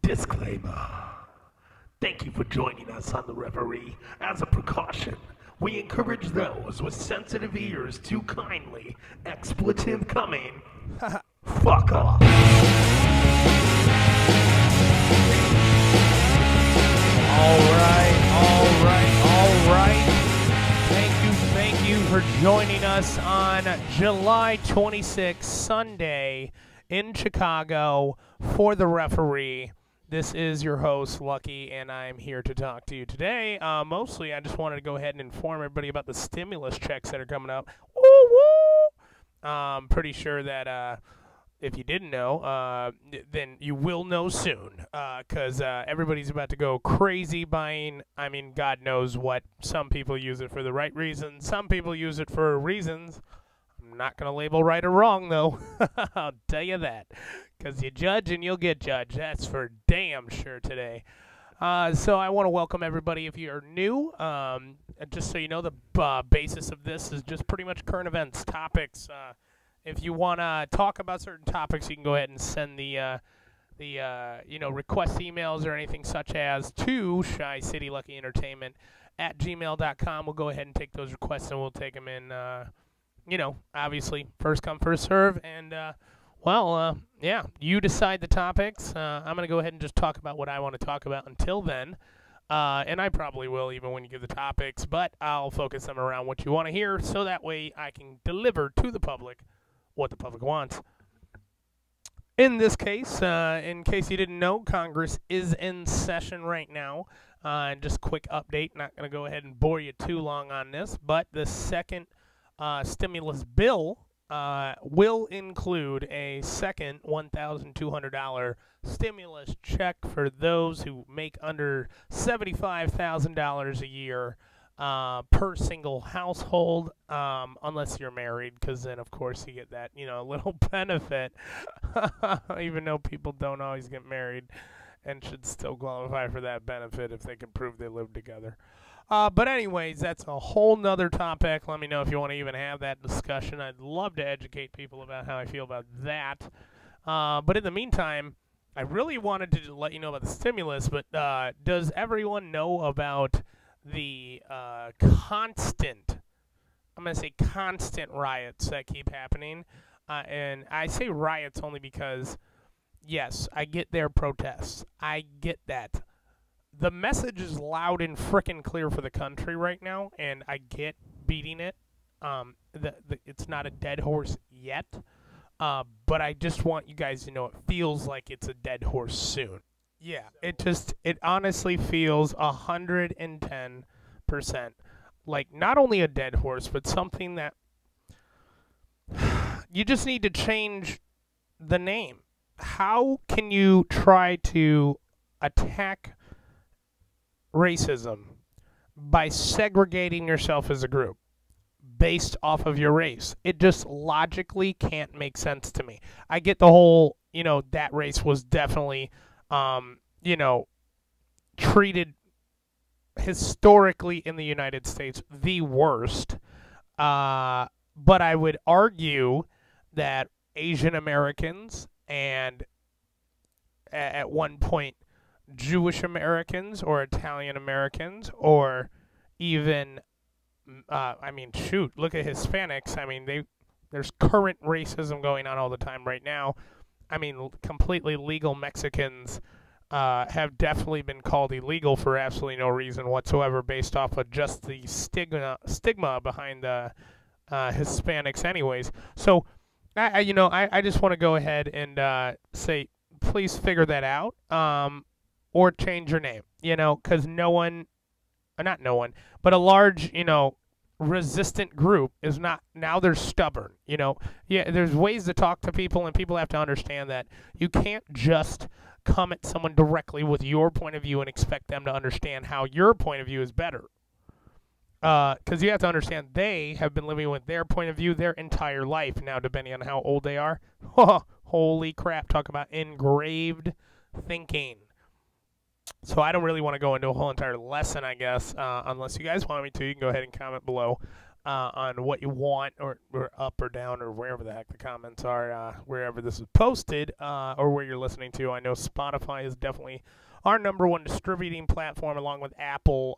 Disclaimer. Thank you for joining us on The Referee. As a precaution, we encourage those with sensitive ears to kindly, expletive coming, fuck off. All right. Thank you for joining us on July 26th, Sunday, in Chicago for The Referee. This is your host, Lucky, and I'm here to talk to you today. Mostly, I just wanted to go ahead and inform everybody about the stimulus checks that are coming up. Woo woo! I'm pretty sure that if you didn't know, then you will know soon, because everybody's about to go crazy buying. I mean, God knows what. Some people use it for the right reasons. Some people use it for reasons I'm not going to label right or wrong, though. I'll tell you that. Because you judge and you'll get judged. That's for damn sure today. So I want to welcome everybody if you're new. Just so you know, the basis of this is just pretty much current events, topics. If you want to talk about certain topics, you can go ahead and send the request emails or anything such as to Shy City Lucky Entertainment at gmail.com. We'll go ahead and take those requests and we'll take them in, obviously first come, first serve. And, you decide the topics. I'm going to go ahead and just talk about what I want to talk about until then. And I probably will even when you give the topics, but I'll focus them around what you want to hear so that way I can deliver to the public what the public wants. In this case, in case you didn't know, Congress is in session right now. And just quick update, not going to go ahead and bore you too long on this, but the second stimulus bill will include a second $1,200 stimulus check for those who make under $75,000 a year per single household, unless you're married, because then, of course, you get that, little benefit, even though people don't always get married and should still qualify for that benefit if they can prove they live together. But anyways, that's a whole nother topic. Let me know if you want to even have that discussion. I'd love to educate people about how I feel about that. But in the meantime, I really wanted to let you know about the stimulus, but does everyone know about the constant riots that keep happening? And I say riots only because, yes, I get their protests. I get that. The message is loud and frickin' clear for the country right now, and I get beating it. It's not a dead horse yet, but I just want you guys to know it feels like it's a dead horse soon. Yeah, it honestly feels 110% like not only a dead horse, but something that you just need to change the name. How can you try to attack racism by segregating yourself as a group based off of your race? It just logically can't make sense to me. I get the whole, that race was definitely, treated historically in the United States the worst. But I would argue that Asian Americans and at one point Jewish Americans or Italian Americans or even, look at Hispanics. There's current racism going on all the time right now. Completely legal Mexicans have definitely been called illegal for absolutely no reason whatsoever based off of just the stigma behind the Hispanics anyways. So, I just want to go ahead and say, please figure that out. Or change your name, because but a large, resistant group is not, now they're stubborn, Yeah, there's ways to talk to people, and people have to understand that you can't just come at someone directly with your point of view and expect them to understand how your point of view is better. Because you have to understand they have been living with their point of view their entire life now, depending on how old they are. Holy crap, talk about engraved thinking. So I don't really want to go into a whole entire lesson, I guess, unless you guys want me to. You can go ahead and comment below. on what you want, or up or down, or wherever the heck the comments are, wherever this is posted, or where you're listening to. I know Spotify is definitely our number one distributing platform, along with Apple.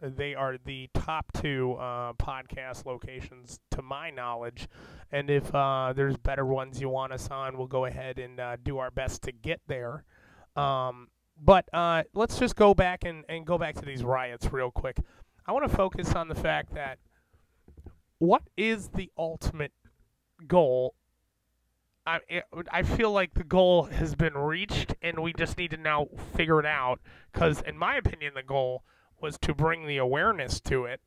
They are the top two podcast locations, to my knowledge. And if there's better ones you want us on, we'll go ahead and do our best to get there. But let's just go back and go back to these riots real quick. I want to focus on the fact that what is the ultimate goal? I feel like the goal has been reached, and we just need to now figure it out. Because, in my opinion, the goal was to bring the awareness to it.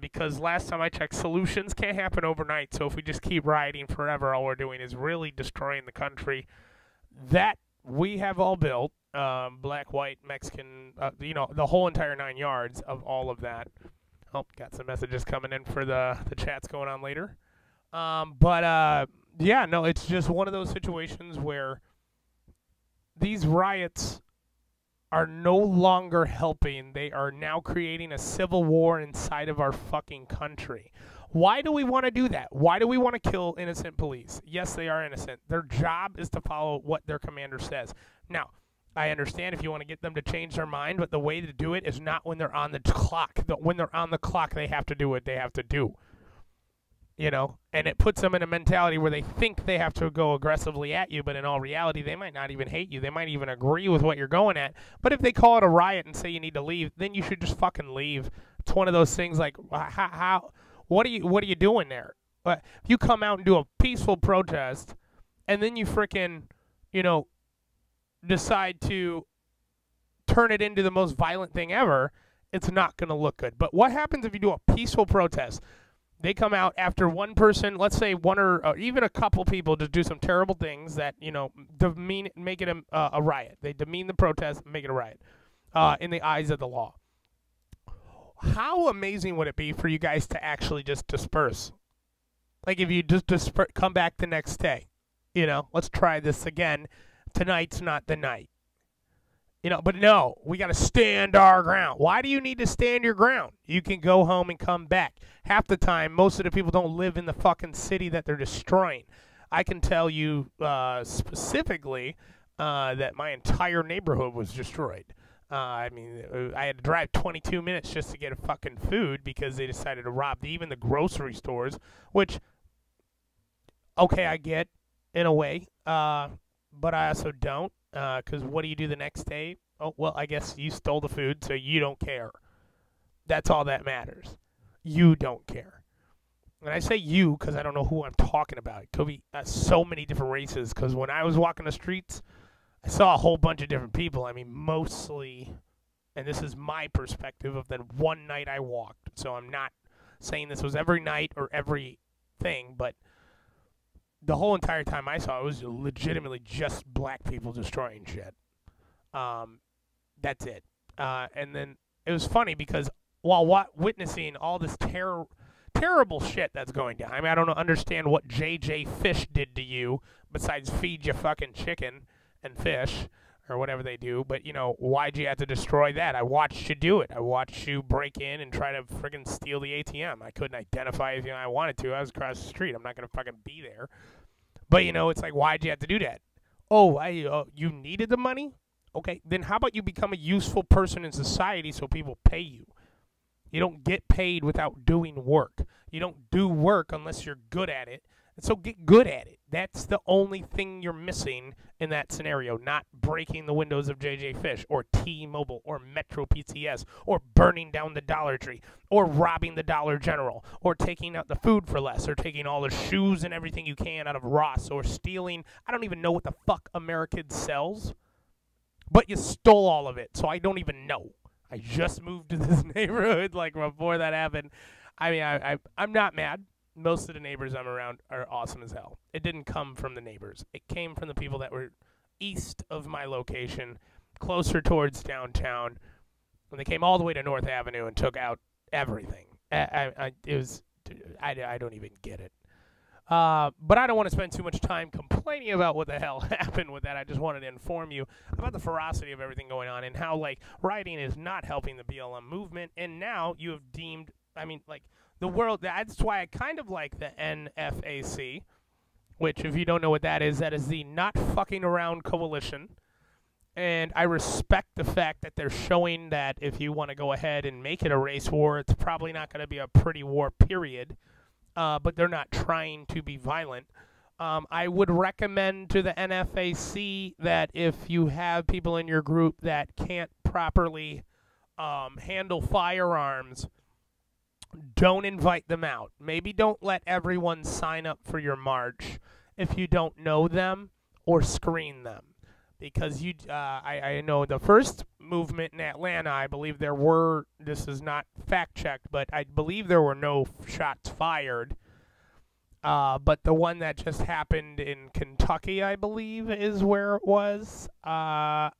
Because last time I checked, solutions can't happen overnight. So if we just keep rioting forever, all we're doing is really destroying the country that we have all built. Black, white, Mexican, the whole entire 9 yards of all of that. Oh, got some messages coming in for the chats going on later. Yeah, no, it's just one of those situations where these riots are no longer helping. They are now creating a civil war inside of our fucking country. Why do we want to do that? Why do we want to kill innocent police? Yes, they are innocent. Their job is to follow what their commander says. Now, I understand if you want to get them to change their mind, but the way to do it is not when they're on the clock. When they're on the clock, they have to do what they have to do. And it puts them in a mentality where they think they have to go aggressively at you, but in all reality, they might not even hate you. They might even agree with what you're going at. But if they call it a riot and say you need to leave, then you should just fucking leave. It's one of those things like, what are you doing there? If you come out and do a peaceful protest, and then you frickin', decide to turn it into the most violent thing ever, it's not going to look good. But what happens if you do a peaceful protest? They come out after one person, let's say one or even a couple people, just do some terrible things that, make it a riot. They demean the protest, make it a riot in the eyes of the law. How amazing would it be for you guys to actually just disperse? Like if you just come back the next day, let's try this again. Tonight's not the night. But no, we got to stand our ground. Why do you need to stand your ground? You can go home and come back. Half the time, most of the people don't live in the fucking city that they're destroying. I can tell you specifically that my entire neighborhood was destroyed. I had to drive 22 minutes just to get a fucking food because they decided to rob even the grocery stores, which, okay, I get in a way. But I also don't, because what do you do the next day? Oh, well, I guess you stole the food, so you don't care. That's all that matters. You don't care. And I say you because I don't know who I'm talking about. It could be so many different races, because when I was walking the streets, I saw a whole bunch of different people. Mostly, and this is my perspective of the one night I walked, so I'm not saying this was every night or every thing, but the whole entire time I saw it was legitimately just black people destroying shit. That's it. And then it was funny because while witnessing all this terrible shit that's going down, I don't understand what JJ Fish did to you besides feed you fucking chicken and fish or whatever they do. But, why'd you have to destroy that? I watched you do it. I watched you break in and try to friggin' steal the ATM. I couldn't identify anything I wanted to. I was across the street. I'm not going to fucking be there. But, it's like, why'd you have to do that? Oh, you needed the money? Okay, then how about you become a useful person in society so people pay you? You don't get paid without doing work. You don't do work unless you're good at it. And so get good at it. That's the only thing you're missing in that scenario, not breaking the windows of JJ Fish or T-Mobile or Metro PCS or burning down the Dollar Tree or robbing the Dollar General or taking out the food for less or taking all the shoes and everything you can out of Ross or stealing. I don't even know what the fuck American sells, but you stole all of it, so I don't even know. I just moved to this neighborhood like before that happened. I'm not mad. Most of the neighbors I'm around are awesome as hell. It didn't come from the neighbors. It came from the people that were east of my location, closer towards downtown. When they came all the way to North Avenue and took out everything. I don't even get it. But I don't want to spend too much time complaining about what the hell happened with that. I just wanted to inform you about the ferocity of everything going on and how, rioting is not helping the BLM movement. And now you have deemed, the world. That's why I kind of like the NFAC, which, if you don't know what that is the Not Fucking Around Coalition. And I respect the fact that they're showing that if you want to go ahead and make it a race war, it's probably not going to be a pretty war, period. But they're not trying to be violent. I would recommend to the NFAC that if you have people in your group that can't properly handle firearms, don't invite them out. Maybe don't let everyone sign up for your march if you don't know them, or screen them. Because I know the first movement in Atlanta, I believe there were, this is not fact-checked, but I believe there were no shots fired. But the one that just happened in Kentucky, I believe, is where it was. That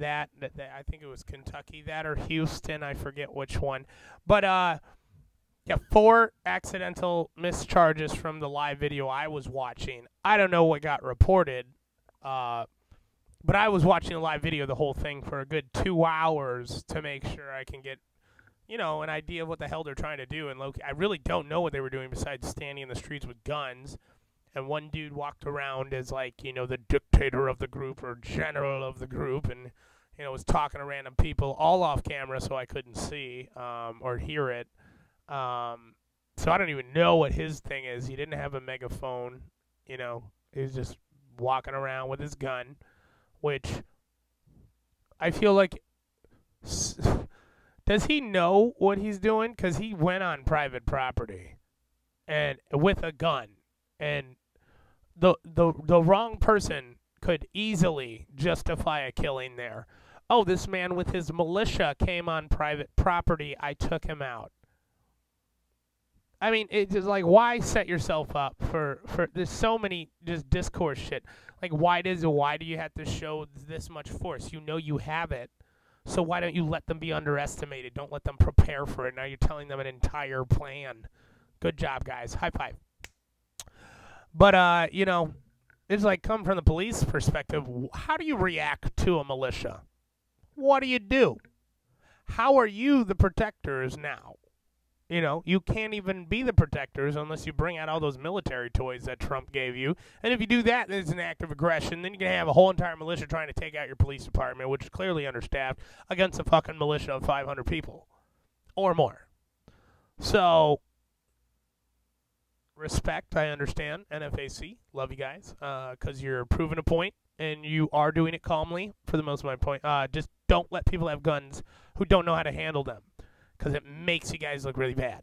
I think it was Kentucky, that or Houston, I forget which one. But yeah, 4 accidental mischarges from the live video I was watching. I don't know what got reported. But I was watching a live video, the whole thing, for a good 2 hours to make sure I can get, an idea of what the hell they're trying to do. And I really don't know what they were doing besides standing in the streets with guns. And one dude walked around as, the dictator of the group or general of the group, and, was talking to random people all off camera so I couldn't see or hear it. So I don't even know what his thing is. He didn't have a megaphone, he was just walking around with his gun. Which I feel like, does he know what he's doing? Because he went on private property and with a gun, and the wrong person could easily justify a killing there. Oh, this man with his militia came on private property. I took him out. I mean, it's just like, why set yourself up for there's so many just discourse shit. Like, why do you have to show this much force? You know you have it. So why don't you let them be underestimated? Don't let them prepare for it. Now you're telling them an entire plan. Good job, guys. High five. But, it's like, come from the police perspective. How do you react to a militia? What do you do? How are you the protectors now? You can't even be the protectors unless you bring out all those military toys that Trump gave you. And if you do that, then it's an act of aggression. Then you're going to have a whole entire militia trying to take out your police department, which is clearly understaffed, against a fucking militia of 500 people or more. So, respect, I understand. NFAC, love you guys, because you're proving a point, and you are doing it calmly for the most of my point. Just don't let people have guns who don't know how to handle them. Because it makes you guys look really bad.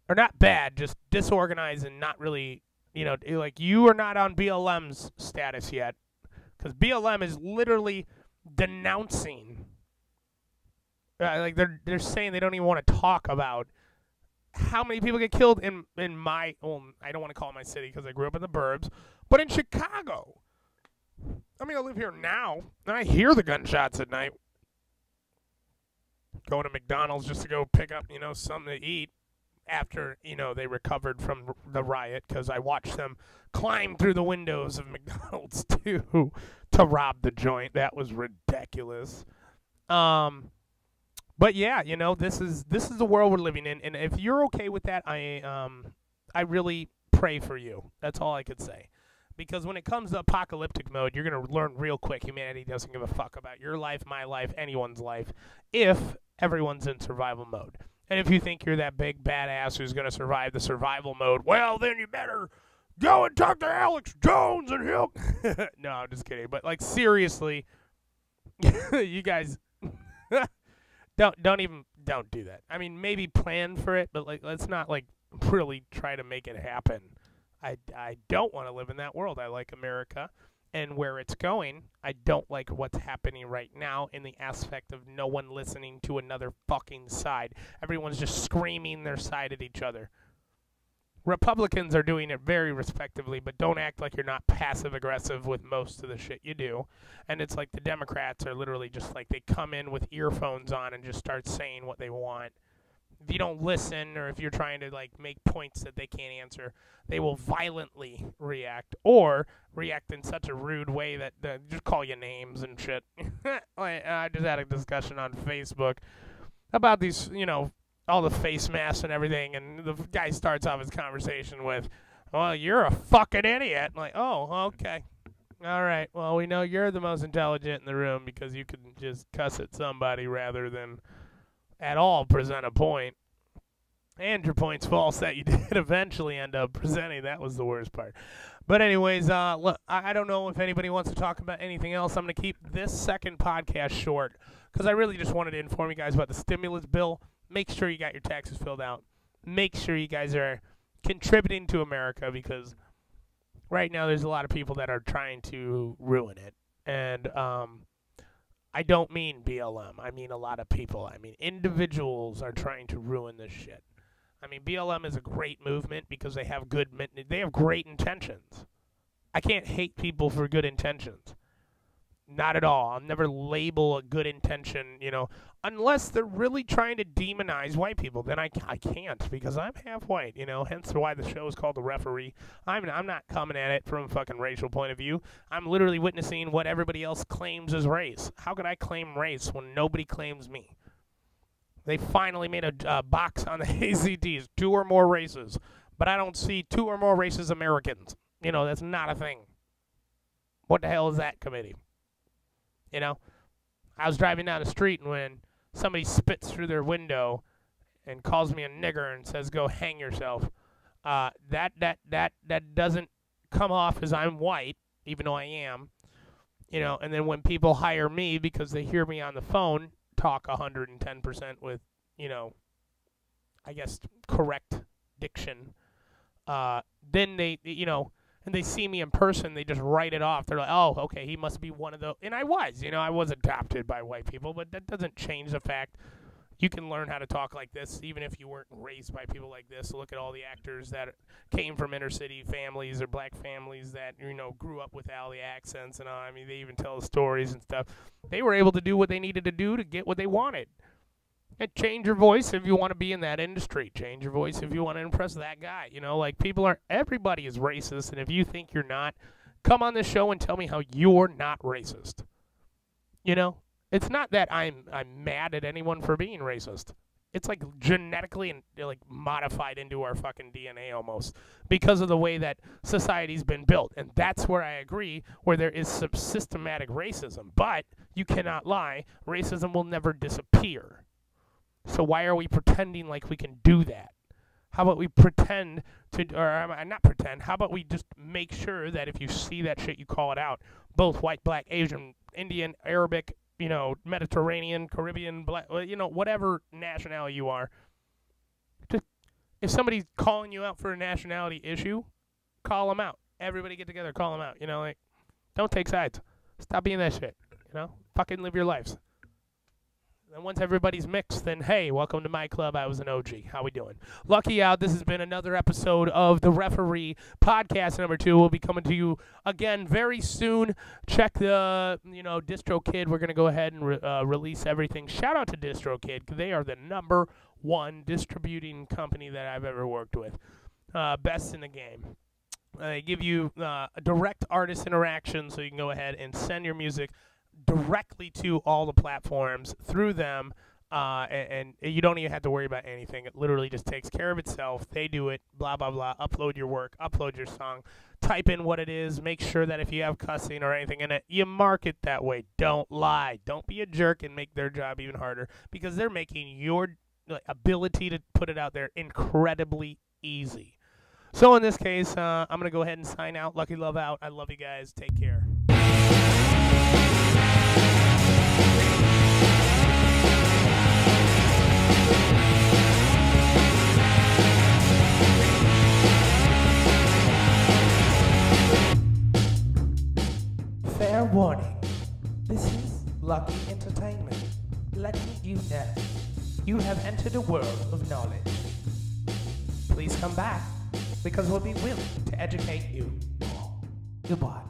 Or not bad, just disorganized and not really, like, you are not on BLM's status yet. Because BLM is literally denouncing. They're saying they don't even want to talk about how many people get killed in my, well, I don't want to call it my city because I grew up in the burbs, but in Chicago. I mean, I live here now, and I hear the gunshots at night. Going to McDonald's just to go pick up, something to eat after, they recovered from the riot, because I watched them climb through the windows of McDonald's to rob the joint. That was ridiculous. But yeah, this is the world we're living in, and if you're okay with that, I really pray for you. That's all I could say. Because when it comes to apocalyptic mode, you're going to learn real quick humanity doesn't give a fuck about your life, my life, anyone's life, if everyone's in survival mode. And if you think you're that big badass who's going to survive the survival mode, well, then you better go and talk to Alex Jones and he'll... No, I'm just kidding. But, seriously, you guys, don't do that. I mean, maybe plan for it, but, let's not, really try to make it happen. I don't want to live in that world. I like America and where it's going. I don't like what's happening right now in the aspect of no one listening to another fucking side. Everyone's just screaming their side at each other. Republicans are doing it very respectively, but don't act like you're not passive-aggressive with most of the shit you do. And it's like the Democrats are literally just they come in with earphones on and just start saying what they want. If you don't listen, or if you're trying to make points that they can't answer, they will violently react, or react in such a rude way that just call you names and shit. I just had a discussion on Facebook about these, all the face masks and everything, and the guy starts off his conversation with, well, you're a fucking idiot. I'm like, oh, okay. All right, well, we know you're the most intelligent in the room because you can just cuss at somebody rather than at all present a point. And your point's false that you did eventually end up presenting. That was the worst part. But anyways, look, I don't know if anybody wants to talk about anything else. I'm going to keep this second podcast short because I really just wanted to inform you guys about the stimulus bill. Make sure you got your taxes filled out. Make sure you guys are contributing to America because right now there's a lot of people that are trying to ruin it. And I don't mean BLM. I mean a lot of people. I mean individuals are trying to ruin this shit. I mean, BLM is a great movement because they have great intentions. I can't hate people for good intentions. Not at all. I'll never label a good intention, unless they're really trying to demonize white people. Then I can't because I'm half white, hence why the show is called The Referee. I'm not coming at it from a fucking racial point of view. I'm literally witnessing what everybody else claims as race. How could I claim race when nobody claims me? They finally made a box on the ACTs, 2 or more races. But I don't see 2 or more races Americans. That's not a thing. What the hell is that committee? I was driving down the street and when somebody spits through their window and calls me a nigger and says, go hang yourself, that doesn't come off as I'm white, even though I am. And then when people hire me because they hear me on the phone, talk 110% with, I guess, correct diction. Then they, and they see me in person, they just write it off. They're like, oh, okay, he must be one of those. And I was adopted by white people, but that doesn't change the fact you can learn how to talk like this, even if you weren't raised by people like this. Look at all the actors that came from inner city families or black families that, grew up with all the accents and all. I mean, they even tell stories and stuff. They were able to do what they needed to do to get what they wanted. And change your voice if you want to be in that industry. Change your voice if you want to impress that guy. Everybody is racist, and if you think you're not, come on this show and tell me how you're not racist. It's not that I'm mad at anyone for being racist. It's like genetically and modified into our fucking DNA almost because of the way that society's been built. And that's where I agree, where there is some systematic racism. But you cannot lie, racism will never disappear. So why are we pretending like we can do that? How about we pretend to, or not pretend, how about we just make sure that if you see that shit, you call it out. Both white, black, Asian, Indian, Arabic, Mediterranean, Caribbean, black, whatever nationality you are. Just, if somebody's calling you out for a nationality issue, call them out. Everybody get together, call them out. Don't take sides. Stop being that shit. Fucking live your lives. And once everybody's mixed, then hey, welcome to my club. I was an OG. How we doing? Lucky out. This has been another episode of The Referee podcast number 2. We'll be coming to you again very soon. Check the DistroKid. We're gonna go ahead and release everything. Shout out to DistroKid because they are the #1 distributing company that I've ever worked with. Best in the game. They give you a direct artist interaction, so you can go ahead and send your music directly to all the platforms through them, and you don't even have to worry about anything. It literally just takes care of itself. They do it, blah, blah, blah. Upload your work, upload your song, type in what it is, make sure that if you have cussing or anything in it, you mark it that way. Don't lie. Don't be a jerk and make their job even harder because they're making your ability to put it out there incredibly easy. So in this case, I'm going to go ahead and sign out. Lucky Love out. I love you guys. Take care. Fair warning. This is Lucky Entertainment, letting you know you have entered a world of knowledge. Please come back, because we'll be willing to educate you. Goodbye.